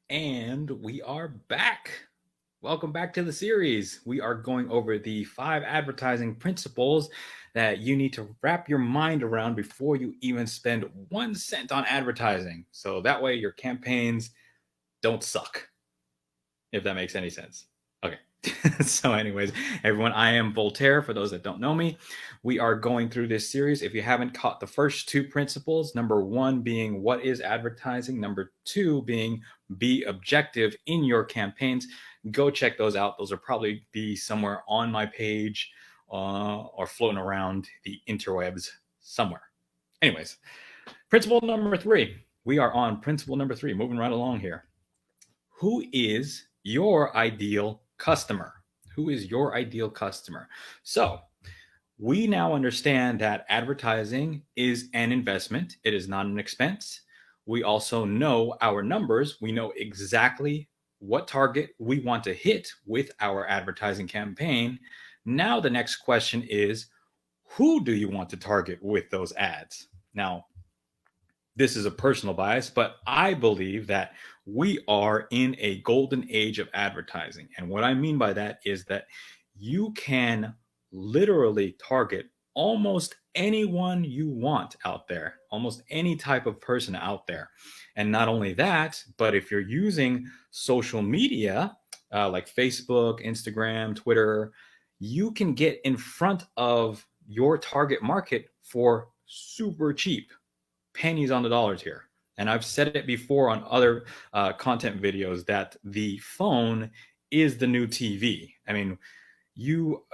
And we are back. Welcome back to the series. We are going over the 5 advertising principles that you need to wrap your mind around before you even spend 1 cent on advertising. So that way your campaigns don't suck, if that makes any sense. Okay. So, anyways, everyone, I am Voltaire. For those that don't know me, we are going through this series. If you haven't caught the first 2 principles, number 1 being what is advertising, number 2 being be objective in your campaigns, go check those out. Those will probably be somewhere on my page or floating around the interwebs somewhere. Anyways, principle number 3. We are on principle number 3, moving right along here. Who is your ideal customer? Who is your ideal customer? So, we now understand that advertising is an investment, it is not an expense. We also know our numbers, we know exactly what target we want to hit with our advertising campaign. Now, the next question is who do you want to target with those ads? Now, this is a personal bias, but I believe that we are in a golden age of advertising. And what I mean by that is that you can literally target almost anyone you want out there, almost any type of person out there. And not only that, but if you're using social media like Facebook, Instagram, Twitter, you can get in front of your target market for super cheap, pennies on the dollars here. And I've said it before on other content videos that the phone is the new TV. I mean, you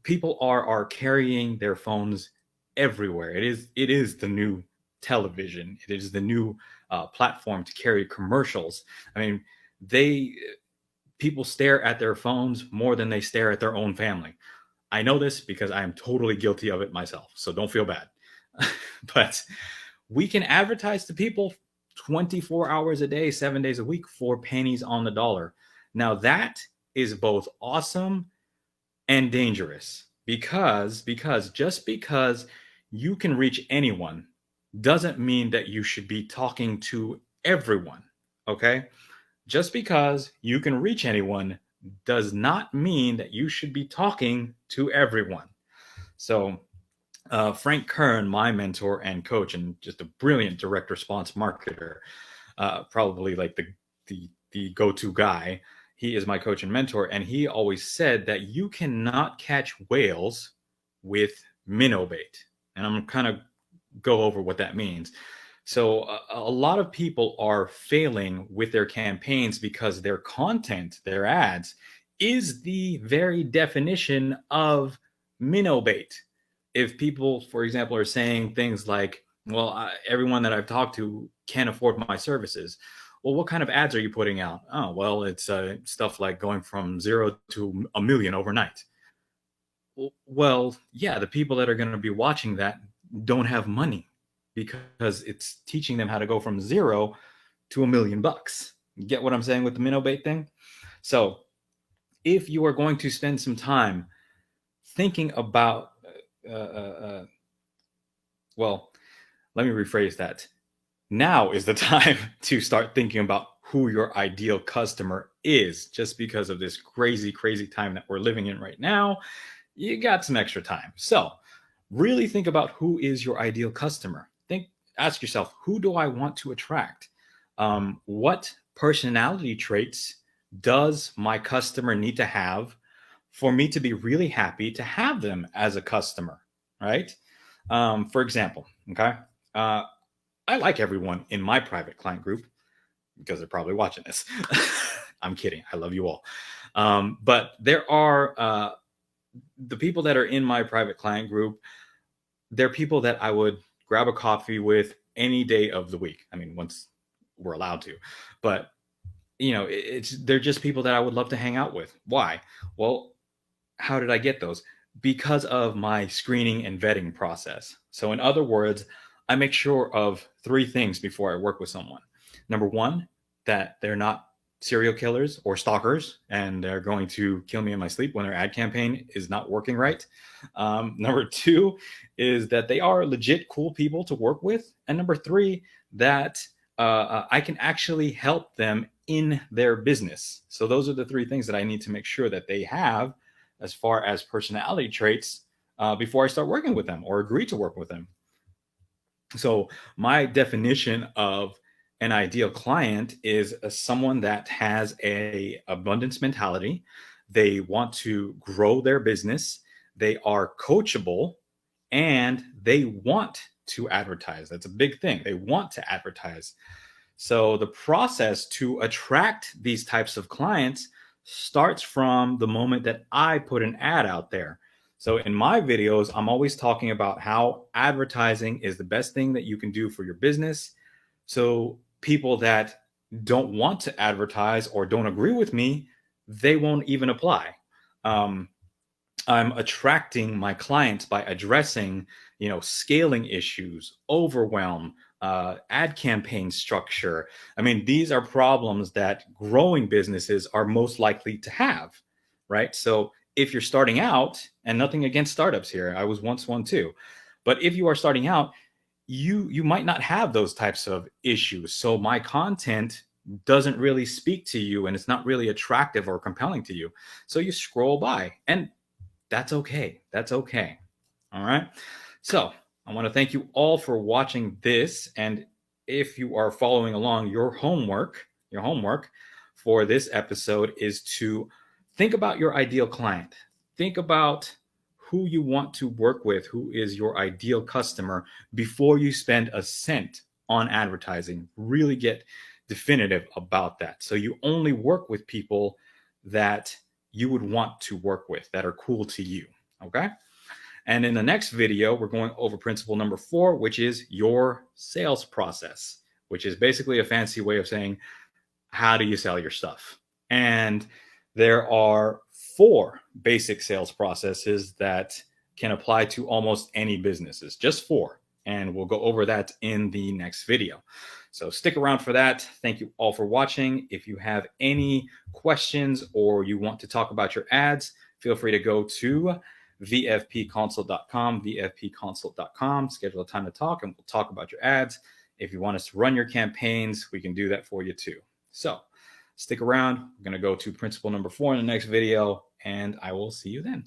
people are carrying their phones everywhere. It is the new television. It is the new platform to carry commercials. I mean, they people stare at their phones more than they stare at their own family. I know this because I am totally guilty of it myself. So don't feel bad. But we can advertise to people 24 hours a day, 7 days a week for pennies on the dollar. Now, that is both awesome and dangerous because just because you can reach anyone doesn't mean that you should be talking to everyone. Okay? Just because you can reach anyone does not mean that you should be talking to everyone. So, Frank Kern, my mentor and coach, and just a brilliant direct response marketer, probably like the go-to guy. He is my coach and mentor, and he always said that you cannot catch whales with minnow bait. And I'm kind of go over what that means. So a lot of people are failing with their campaigns because their content, their ads, is the very definition of minnow bait. If people, for example, are saying things like, well, everyone that I've talked to can't afford my services. Well, what kind of ads are you putting out? Oh, well, it's stuff like going from 0 to 1 million overnight. Well, yeah, the people that are going to be watching that don't have money because it's teaching them how to go from 0 to $1 million. Get what I'm saying with the minnow bait thing? So if you are going to spend some time thinking about, uh, uh, well, let me rephrase that. Now is the time to start thinking about who your ideal customer is. Just because of this crazy, crazy time that we're living in right now, you got some extra time. So really think about who is your ideal customer. Ask yourself, who do I want to attract? What personality traits does my customer need to have for me to be really happy to have them as a customer, right? For example, okay, I like everyone in my private client group because they're probably watching this. I'm kidding. I love you all. But there are the people that are in my private client group. They're people that I would grab a coffee with any day of the week. I mean, once we're allowed to, but they're just people that I would love to hang out with. Why? Well, how did I get those? Because of my screening and vetting process. So in other words, I make sure of 3 things before I work with someone. Number 1, that they're not serial killers or stalkers and they're going to kill me in my sleep when their ad campaign is not working right. Number 2 is that they are legit cool people to work with. And number 3, that I can actually help them in their business. So those are the three things that I need to make sure that they have as far as personality traits before I start working with them or agree to work with them. So my definition of an ideal client is someone that has a abundance mentality. They want to grow their business. They are coachable and they want to advertise. That's a big thing. They want to advertise. So the process to attract these types of clients starts from the moment that I put an ad out there. So in my videos, I'm always talking about how advertising is the best thing that you can do for your business. So people that don't want to advertise or don't agree with me, they won't even apply. Um, I'm attracting my clients by addressing, scaling issues, overwhelm, ad campaign structure. I mean, these are problems that growing businesses are most likely to have, right? So if you're starting out, and nothing against startups here, I was once one too, but if you are starting out, you might not have those types of issues. So my content doesn't really speak to you and it's not really attractive or compelling to you. So you scroll by, and that's okay. That's okay. All right. So I want to thank you all for watching this. And if you are following along, your homework for this episode is to think about your ideal client. Think about who you want to work with, who is your ideal customer before you spend a cent on advertising. Really get definitive about that. So you only work with people that you would want to work with, that are cool to you. Okay. And in the next video, we're going over principle number 4, which is your sales process, which is basically a fancy way of saying, how do you sell your stuff? And there are 4 basic sales processes that can apply to almost any businesses, just 4. And we'll go over that in the next video. So stick around for that. Thank you all for watching. If you have any questions or you want to talk about your ads, feel free to go to vfpconsult.com, schedule a time to talk, and we'll talk about your ads. If you want us to run your campaigns, we can do that for you too. So stick around. We're going to go to principle number 4 in the next video, and I will see you then.